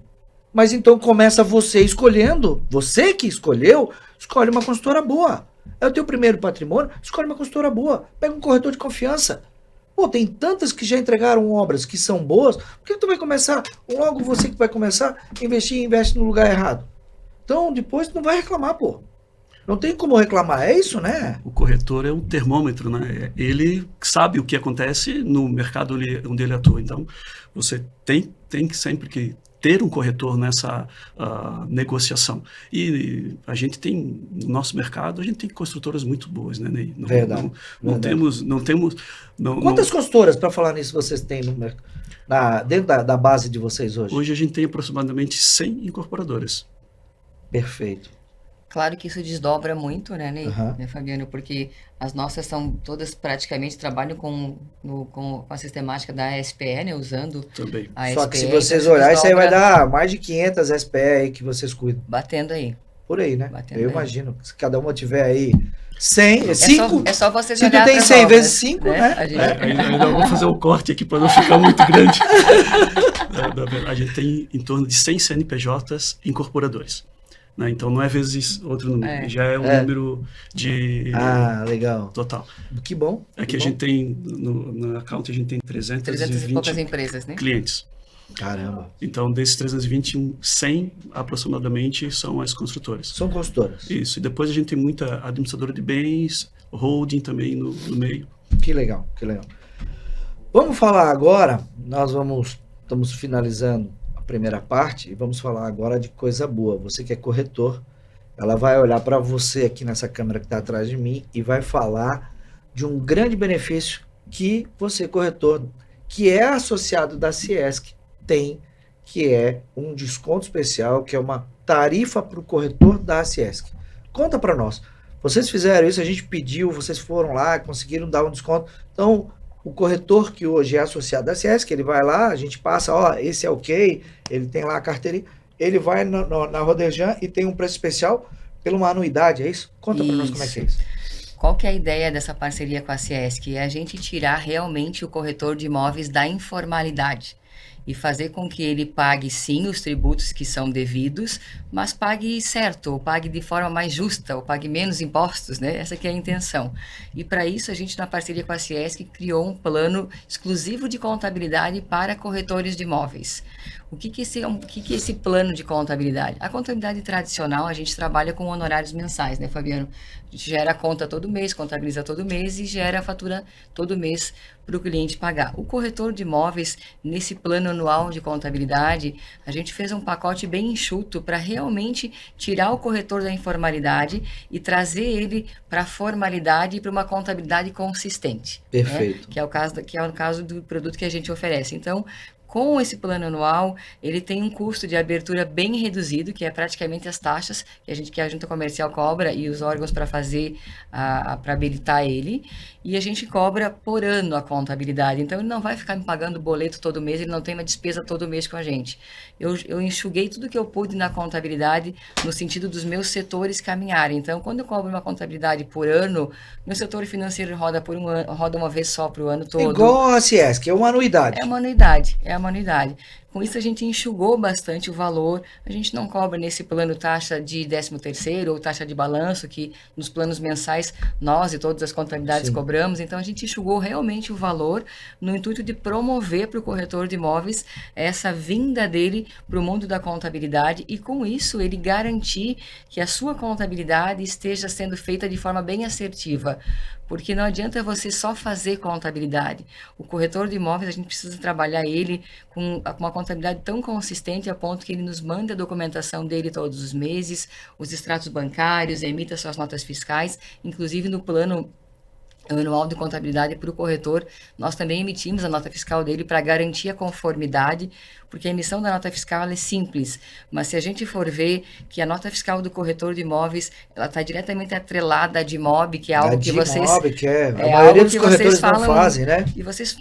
Mas então começa você escolhendo, você que escolheu, escolhe uma construtora boa. É o teu primeiro patrimônio, escolhe uma construtora boa. Pega um corretor de confiança. Pô, tem tantas que já entregaram obras que são boas, por que tu vai começar? Logo você que vai começar, investe no lugar errado. Então depois tu não vai reclamar, pô. Não tem como reclamar, é isso, né? O corretor é um termômetro, né? Ele sabe o que acontece no mercado onde ele atua. Então, você tem que sempre que ter um corretor nessa negociação. E a gente tem, no nosso mercado, a gente tem construtoras muito boas, né, Ney? Verdade. Não temos... Quantas consultoras, para falar nisso, vocês têm no mercado? Dentro da base de vocês hoje? Hoje a gente tem aproximadamente 100 incorporadoras. Perfeito. Claro que isso desdobra muito, né, Ney? Uhum. Né, Fabiano? Porque as nossas são todas praticamente trabalham com a sistemática da SPE, né? Usando Também. a Só SPE. que se vocês então olharem, isso aí vai desdobra dar mais de 500 SPE aí que vocês cuidam. batendo aí. Por aí, né? Batendo Eu aí. imagino. Se cada uma tiver aí 100, 5... É só vocês Se tu olhar tem pras 100 obras, vezes 5, né? A gente... Ainda vou fazer um corte aqui para não ficar muito grande. A gente tem em torno de 100 CNPJs incorporadores. Né? Então não é vezes outro número, já é um número de legal. total. Que bom. É que a gente tem, no account a gente tem 300 e poucas empresas, né? clientes. Caramba. Então desses 320, 100 aproximadamente são as construtoras. São consultoras. Isso, e depois a gente tem muita administradora de bens, holding também no meio. Que legal, que legal. Vamos falar agora, estamos finalizando a primeira parte e vamos falar agora de coisa boa. Você que é corretor, ela vai olhar para você aqui nessa câmera que está atrás de mim e vai falar de um grande benefício que você, corretor, que é associado da Ciesc, tem, que é um desconto especial, que é uma tarifa para o corretor da Ciesc. Conta para nós. Vocês fizeram isso, a gente pediu, vocês foram lá, conseguiram dar um desconto. Então, o corretor que hoje é associado à Ciesc, ele vai lá, a gente passa, esse é ok, ele tem lá a carteirinha, ele vai na Roderjan e tem um preço especial pela uma anuidade, é isso? Conta para nós como é que é isso. Qual que é a ideia dessa parceria com a Ciesc? É a gente tirar realmente o corretor de imóveis da informalidade e fazer com que ele pague sim os tributos que são devidos, mas pague certo, ou pague de forma mais justa, ou pague menos impostos, né? Essa que é a intenção. E para isso a gente, na parceria com a Ciesc, criou um plano exclusivo de contabilidade para corretores de imóveis. O que que é esse plano de contabilidade? A contabilidade tradicional, a gente trabalha com honorários mensais, né, Fabiano? A gente gera a conta todo mês, contabiliza todo mês e gera a fatura todo mês para o cliente pagar. O corretor de imóveis, nesse plano anual de contabilidade, a gente fez um pacote bem enxuto para realmente tirar o corretor da informalidade e trazer ele para a formalidade e para uma contabilidade consistente. Perfeito. Né? Que é o caso do produto que a gente oferece. Então, com esse plano anual, ele tem um custo de abertura bem reduzido, que é praticamente as taxas que a junta comercial cobra e os órgãos para fazer, para habilitar ele. E a gente cobra por ano a contabilidade. Então, ele não vai ficar me pagando boleto todo mês, ele não tem uma despesa todo mês com a gente. Eu enxuguei tudo que eu pude na contabilidade, no sentido dos meus setores caminharem. Então, quando eu cobro uma contabilidade por ano, meu setor financeiro roda roda uma vez só para o ano todo. Igual a Ciesc, é uma anuidade. É uma anuidade, é uma anuidade. Com isso, a gente enxugou bastante o valor. A gente não cobra nesse plano taxa de 13º ou taxa de balanço, que nos planos mensais nós e todas as contabilidades cobramos. Então, a gente enxugou realmente o valor no intuito de promover para o corretor de imóveis essa vinda dele para o mundo da contabilidade e, com isso, ele garantir que a sua contabilidade esteja sendo feita de forma bem assertiva. Porque não adianta você só fazer contabilidade. O corretor de imóveis, a gente precisa trabalhar ele com uma contabilidade tão consistente a ponto que ele nos manda a documentação dele todos os meses, os extratos bancários, emita suas notas fiscais, inclusive no plano anual de contabilidade para o corretor, nós também emitimos a nota fiscal dele para garantir a conformidade, porque a emissão da nota fiscal ela é simples, mas se a gente for ver que a nota fiscal do corretor de imóveis, ela está diretamente atrelada à DIMOB, que é algo que vocês... que a maioria dos corretores falam, não fazem, né? E vocês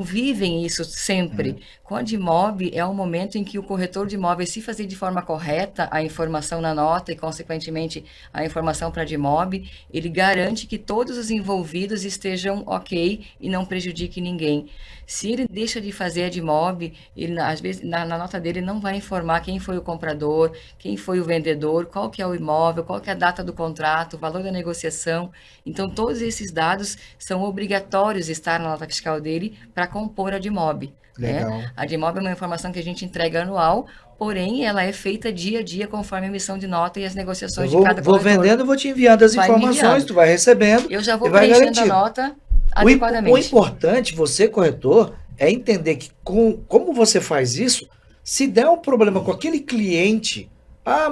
vivem isso sempre. Com a DIMOB é o momento em que o corretor de imóveis, se fazer de forma correta a informação na nota e, consequentemente, a informação para a DIMOB, ele garante que todos os envolvidos estejam ok e não prejudique ninguém. Se ele deixa de fazer a DIMOB, ele, às vezes, na nota dele não vai informar quem foi o comprador, quem foi o vendedor, qual que é o imóvel, qual que é a data do contrato, o valor da negociação. Então, todos esses dados são obrigatórios estar na nota fiscal dele para compor a DIMOB. Legal. Né? A DIMOB é uma informação que a gente entrega anual, porém ela é feita dia a dia conforme a emissão de nota e as negociações de cada corretor. Vou vendendo, vou te enviando as informações, tu vai recebendo. Eu já vou preenchendo a nota adequadamente. O importante, você corretor, é entender que como você faz isso, se der um problema com aquele cliente,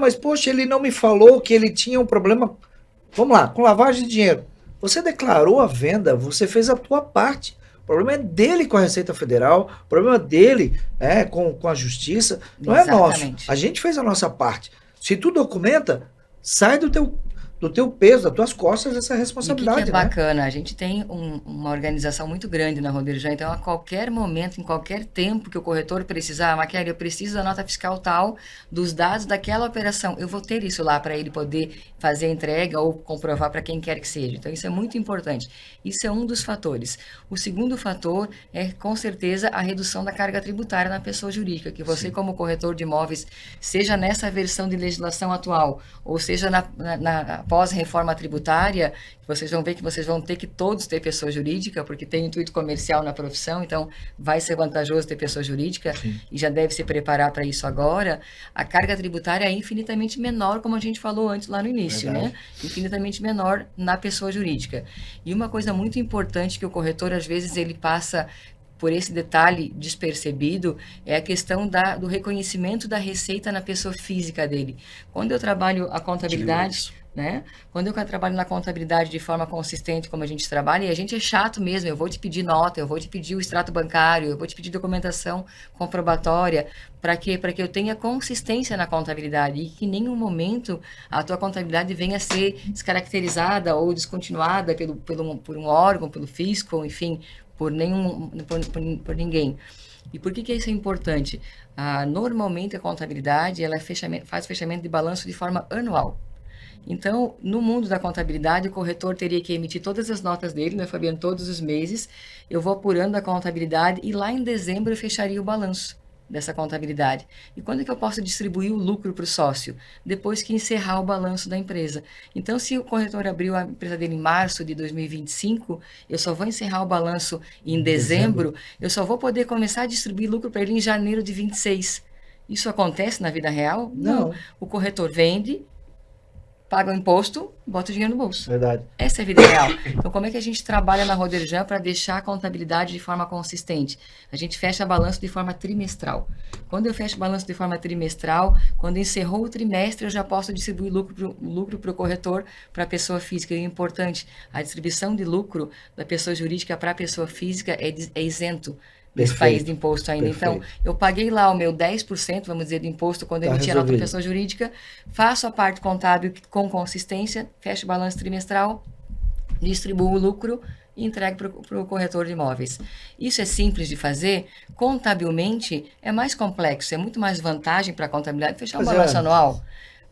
mas poxa, ele não me falou que ele tinha um problema, vamos lá, com lavagem de dinheiro. Você declarou a venda, você fez a tua parte. O problema é dele com a Receita Federal, o problema dele com a Justiça, não é nosso. A gente fez a nossa parte. Se tu documenta, sai do teu peso, das tuas costas, essa responsabilidade. E o que é bacana, a gente tem uma organização muito grande na Roderjan, então a qualquer momento, em qualquer tempo que o corretor precisar, Maquiari, eu preciso da nota fiscal tal, dos dados daquela operação, eu vou ter isso lá para ele poder fazer a entrega ou comprovar para quem quer que seja. Então isso é muito importante. Isso é um dos fatores. O segundo fator é, com certeza, a redução da carga tributária na pessoa jurídica, que você, como corretor de imóveis, seja nessa versão de legislação atual, ou seja na pós-reforma tributária, vocês vão ver que vocês vão ter que todos ter pessoa jurídica, porque tem intuito comercial na profissão, então vai ser vantajoso ter pessoa jurídica. Sim. E já deve se preparar para isso agora. A carga tributária é infinitamente menor, como a gente falou antes lá no início, né? Infinitamente menor na pessoa jurídica. E uma coisa muito importante que o corretor, às vezes, ele passa por esse detalhe despercebido, é a questão do reconhecimento da receita na pessoa física dele. Quando eu trabalho a contabilidade, né? Quando eu trabalho na contabilidade de forma consistente, como a gente trabalha, e a gente é chato mesmo, eu vou te pedir nota, eu vou te pedir o extrato bancário, eu vou te pedir documentação comprobatória, para quê? Para que eu tenha consistência na contabilidade e que em nenhum momento a tua contabilidade venha a ser descaracterizada ou descontinuada por um órgão, pelo fisco, enfim, por ninguém. E por que isso é importante? Normalmente a contabilidade ela faz fechamento de balanço de forma anual. Então, no mundo da contabilidade, o corretor teria que emitir todas as notas dele, né, Fabiano, todos os meses. Eu vou apurando a contabilidade e lá em dezembro eu fecharia o balanço dessa contabilidade. E quando é que eu posso distribuir o lucro para o sócio? Depois que encerrar o balanço da empresa. Então, se o corretor abriu a empresa dele em março de 2025, eu só vou encerrar o balanço em dezembro, eu só vou poder começar a distribuir lucro para ele em janeiro de 26. Isso acontece na vida real? Não. O corretor vende, paga o imposto, bota o dinheiro no bolso. Verdade. Essa é a vida real. Então, como é que a gente trabalha na Roderjan para deixar a contabilidade de forma consistente? A gente fecha balanço de forma trimestral. Quando eu fecho balanço de forma trimestral, quando encerrou o trimestre, eu já posso distribuir lucro para o corretor, para a pessoa física. E o importante, a distribuição de lucro da pessoa jurídica para a pessoa física é isento desse país de imposto ainda. Perfeito. Então, eu paguei lá o meu 10%, vamos dizer, do imposto quando eu emitia a nota da pessoa jurídica, faço a parte contábil com consistência, fecho o balanço trimestral, distribuo o lucro e entrego para o corretor de imóveis. Isso é simples de fazer, contabilmente é mais complexo, é muito mais vantagem para a contabilidade fechar um balanço anual.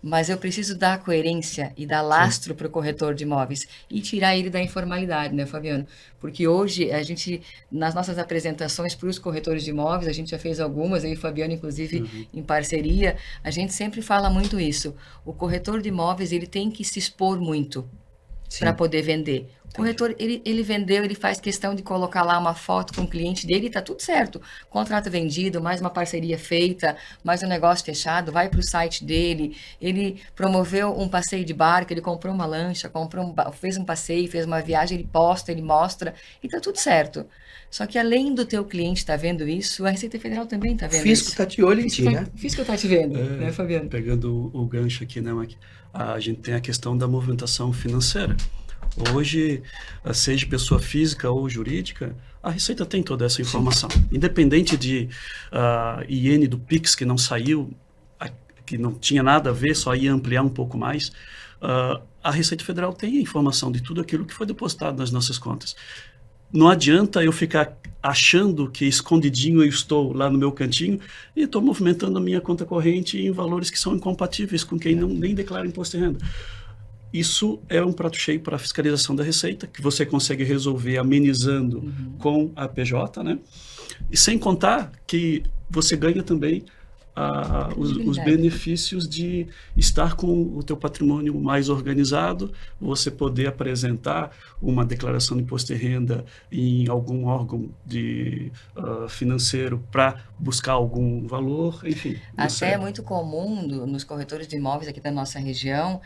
Mas eu preciso dar coerência e dar lastro para o corretor de imóveis e tirar ele da informalidade, né, Fabiano? Porque hoje, a gente, nas nossas apresentações para os corretores de imóveis, a gente já fez algumas, eu e o Fabiano, inclusive, em parceria, a gente sempre fala muito isso. O corretor de imóveis, ele tem que se expor muito para poder vender. O corretor, ele vendeu, ele faz questão de colocar lá uma foto com o cliente dele e tá tudo certo. Contrato vendido, mais uma parceria feita, mais um negócio fechado, vai para o site dele, ele promoveu um passeio de barco, ele comprou uma lancha, fez um passeio, fez uma viagem, ele posta, ele mostra e tá tudo certo. Só que além do teu cliente estar vendo isso, a Receita Federal também está vendo isso. O fisco está de olho em ti, né? O fisco está te vendo, né, Fabiano? Pegando o gancho aqui, né, Maqui? A gente tem a questão da movimentação financeira. Hoje, seja pessoa física ou jurídica, a Receita tem toda essa informação. Independente de IN do Pix, que não saiu, que não tinha nada a ver, só ia ampliar um pouco mais, a Receita Federal tem a informação de tudo aquilo que foi depositado nas nossas contas. Não adianta eu ficar achando que escondidinho eu estou lá no meu cantinho e estou movimentando a minha conta corrente em valores que são incompatíveis com quem nem declara imposto de renda. Isso é um prato cheio para a fiscalização da Receita, que você consegue resolver amenizando com a PJ, né? E sem contar que você ganha também os benefícios de estar com o teu patrimônio mais organizado, você poder apresentar uma declaração de imposto de renda em algum órgão financeiro para buscar algum valor, enfim. Até é muito comum nos corretores de imóveis aqui da nossa região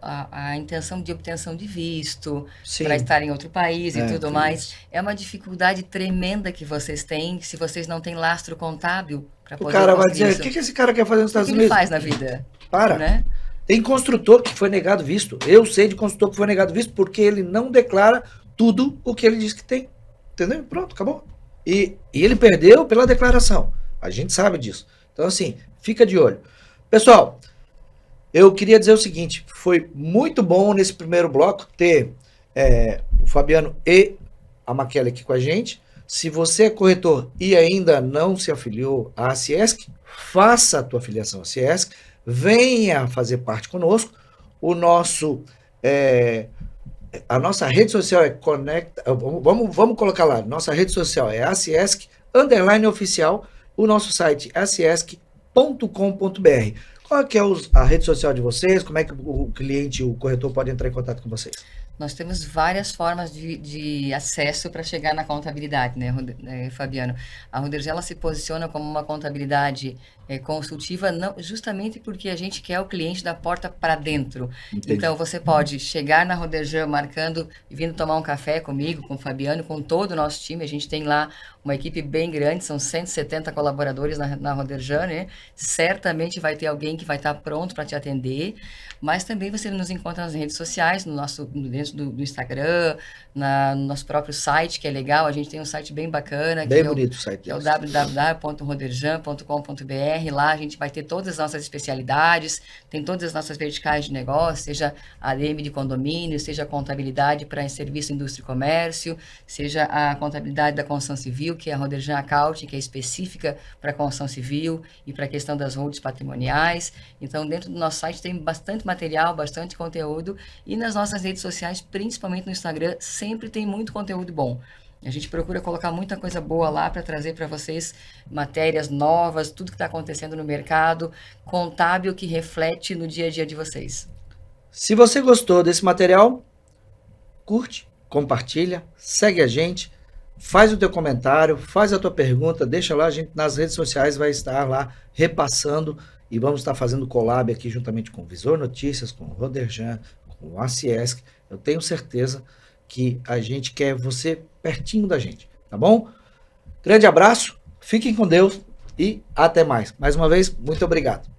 a intenção de obtenção de visto para estar em outro país e tudo mais. É uma dificuldade tremenda que vocês têm se vocês não têm lastro contábil. O cara vai dizer, o que esse cara quer fazer nos Estados Unidos? O que ele faz na vida? Para. Né? Tem construtor que foi negado visto. Eu sei de construtor que foi negado visto porque ele não declara tudo o que ele diz que tem. Entendeu? Pronto, acabou. E ele perdeu pela declaração. A gente sabe disso. Então, assim, fica de olho. Pessoal, eu queria dizer o seguinte, foi muito bom nesse primeiro bloco ter o Fabiano e a Maquele aqui com a gente. Se você é corretor e ainda não se afiliou à Ciesc, faça a tua filiação à Ciesc, venha fazer parte conosco. A nossa rede social é Conecta. Vamos colocar lá. Nossa rede social é Ciesc _oficial. O nosso site é ciesc.com.br. Qual é que é a rede social de vocês? Como é que o cliente, o corretor pode entrar em contato com vocês? Nós temos várias formas de acesso para chegar na contabilidade, né, Fabiano? A Roderjan se posiciona como uma contabilidade consultiva justamente porque a gente quer o cliente da porta para dentro. Entendi. Então, você pode chegar na Roderjan marcando e vindo tomar um café comigo, com o Fabiano, com todo o nosso time. A gente tem lá uma equipe bem grande, são 170 colaboradores na Roderjan, né? Certamente vai ter alguém que vai estar pronto para te atender, mas também você nos encontra nas redes sociais, dentro do Instagram, no nosso próprio site, que é legal. A gente tem um site bem bacana, bem bonito o site, que é o www.roderjan.com.br. Lá a gente vai ter todas as nossas especialidades, tem todas as nossas verticais de negócio, seja ADM de condomínio, seja a contabilidade para serviço, indústria e comércio, seja a contabilidade da construção civil, que é a Roderjan Accounting, que é específica para a construção civil e para a questão das holdings patrimoniais. Então, dentro do nosso site tem bastante material, bastante conteúdo, e nas nossas redes sociais, principalmente no Instagram, sempre tem muito conteúdo bom. A gente procura colocar muita coisa boa lá para trazer para vocês matérias novas, tudo que está acontecendo no mercado, contábil que reflete no dia a dia de vocês. Se você gostou desse material, curte, compartilha, segue a gente, faz o teu comentário, faz a tua pergunta, deixa lá, a gente nas redes sociais vai estar lá repassando e vamos estar fazendo collab aqui juntamente com o Visor Notícias, com o Roderjan, com o Aciesc. Eu tenho certeza que a gente quer você pertinho da gente, tá bom? Grande abraço, fiquem com Deus e até mais. Mais uma vez, muito obrigado.